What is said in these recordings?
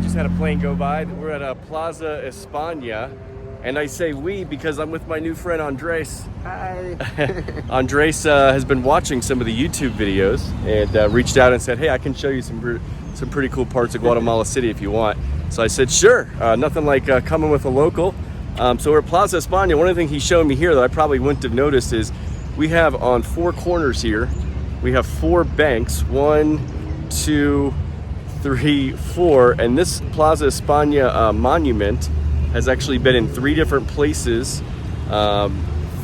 just had a plane go by. We're at Plaza Espana, and I say we because I'm with my new friend Andres. Hi. Andres has been watching some of the YouTube videos and reached out and said, hey, I can show you some pretty cool parts of Guatemala City if you want. So I said, sure. Nothing like coming with a local. So we're at Plaza Espana. One of the things he showed me here that I probably wouldn't have noticed is we have on four corners here, we have four banks. 1, 2, 3, 4, and this Plaza Espana monument has actually been in 3 different places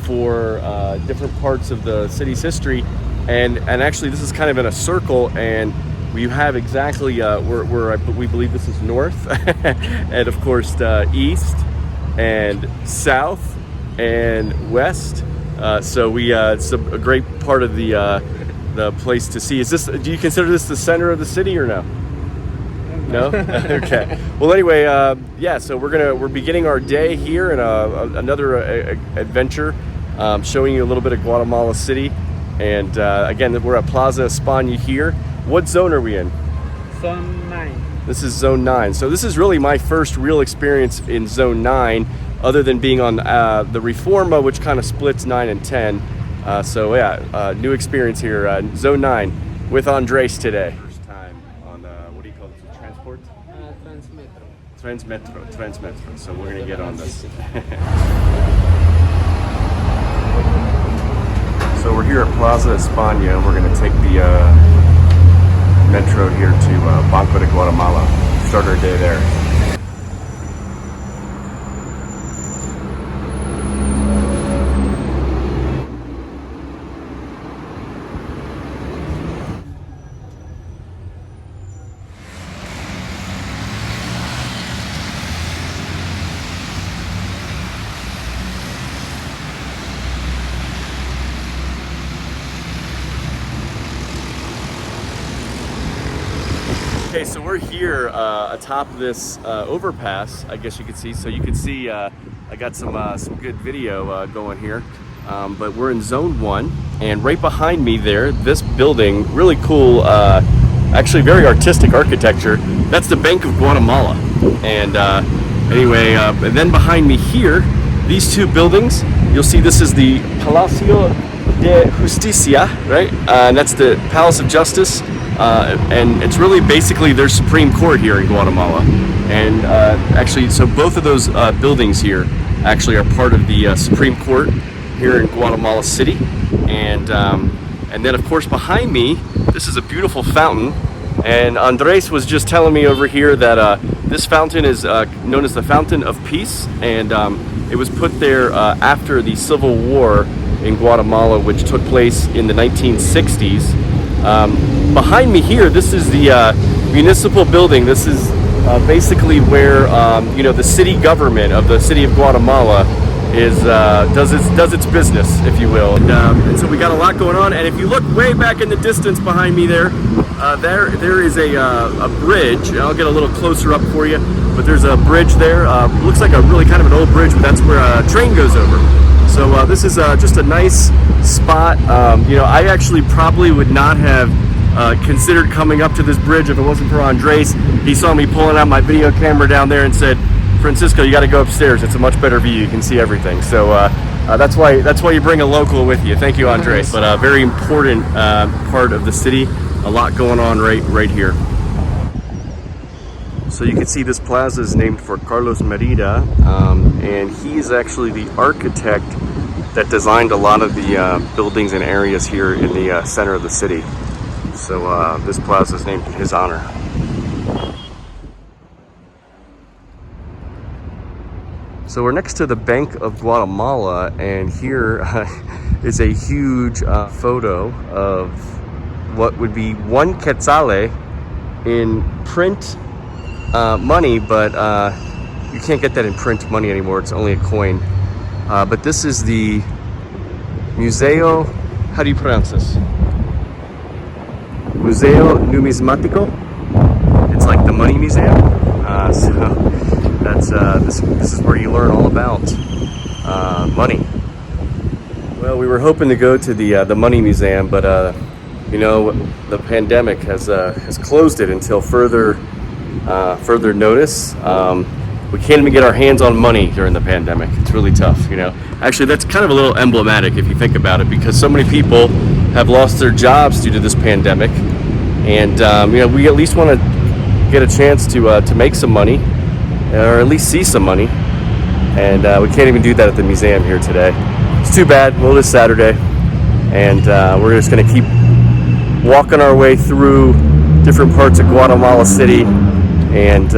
for different parts of the city's history, and actually this is kind of in a circle, and we have exactly where we believe this is north, and of course east and south and west. So it's a great part of the place to see. Do you consider this the center of the city or no? No? Okay. Well, anyway, yeah. So we're beginning our day here in another adventure, showing you a little bit of Guatemala City, and again, we're at Plaza Espana here. What zone are we in? Zone 9. This is Zone 9. So this is really my first real experience in Zone 9, other than being on the Reforma, which kind of splits 9 and 10. So yeah, new experience here, Zone 9, with Andres today. First time on what do you call it? Transport? Transmetro. So we're gonna get on this. So we're here at Plaza Espana. We're gonna take the metro here to Banco de Guatemala. Start our day there. Okay, so we're here atop this overpass, I guess you could see. So you can see I got some good video going here. But we're in Zone 1, and right behind me there, this building, really cool, actually very artistic architecture. That's the Bank of Guatemala. And anyway, and then behind me here, these two buildings, you'll see this is the Palacio De Justicia, right? And that's the Palace of Justice. And it's really basically their Supreme Court here in Guatemala. And actually, so both of those buildings here actually are part of the Supreme Court here in Guatemala City. And then, of course, behind me, this is a beautiful fountain. And Andres was just telling me over here that this fountain is known as the Fountain of Peace. And it was put there after the Civil War in Guatemala, which took place in the 1960s. Behind me here, this is the municipal building. This is basically where the city government of the city of Guatemala does its business, if you will. And so we got a lot going on. And if you look way back in the distance behind me there is a bridge. I'll get a little closer up for you, but there's a bridge there. Looks like a really kind of an old bridge, but that's where a train goes over. So this is just a nice spot. I actually probably would not have considered coming up to this bridge if it wasn't for Andres. He saw me pulling out my video camera down there and said, Francisco, you got to go upstairs. It's a much better view. You can see everything. So that's why you bring a local with you. Thank you, Andres. But a very important part of the city. A lot going on right here. So you can see this plaza is named for Carlos Merida, and he's actually the architect that designed a lot of the buildings and areas here in the center of the city. So this plaza is named in his honor. So we're next to the Bank of Guatemala, and here is a huge photo of what would be 1 quetzale in print money, but you can't get that in print money anymore. It's only a coin. But this is the Museo, how do you pronounce this? Museo Numismático. It's like the money museum. So that's this is where you learn all about money. Well, we were hoping to go to the money museum, but the pandemic has closed it until further further notice. We can't even get our hands on money during the pandemic. It's really tough, you know. Actually, that's kind of a little emblematic if you think about it, because so many people have lost their jobs due to this pandemic, and you know, we at least want to get a chance to make some money, or at least see some money, and we can't even do that at the museum here today. It's too bad. Well, it's Saturday, and we're just going to keep walking our way through different parts of Guatemala City, and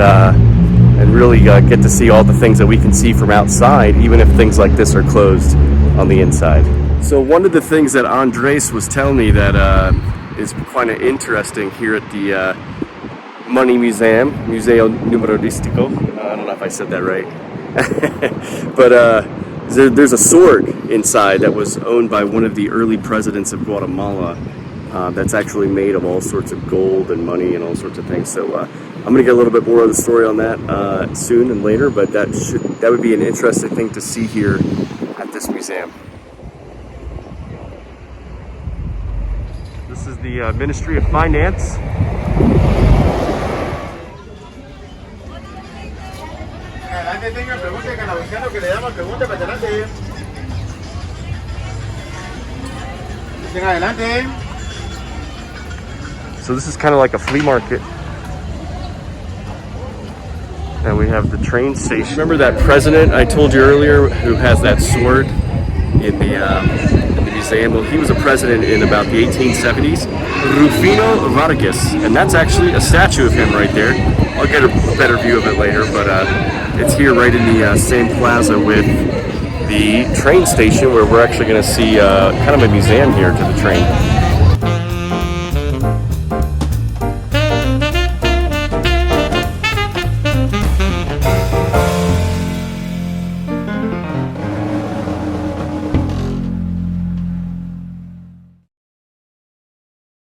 really get to see all the things that we can see from outside, even if things like this are closed on the inside. So one of the things that Andres was telling me that is quite interesting here at the Money Museum, Museo Numerístico. I don't know if I said that right. But there's a sword inside that was owned by one of the early presidents of Guatemala. That's actually made of all sorts of gold and money and all sorts of things. So I'm going to get a little bit more of the story on that soon and later, but that would be an interesting thing to see here at this museum. This is the Ministry of Finance. Adelante, tenga pregunta, canabociano, que le damos pregunta para adelante. Tenga adelante. So this is kind of like a flea market. And we have the train station. Remember that president I told you earlier who has that sword in the museum? Well, he was a president in about the 1870s, Rufino Vargas, and that's actually a statue of him right there. I'll get a better view of it later, but it's here right in the same plaza with the train station, where we're actually going to see kind of a museum here to the train.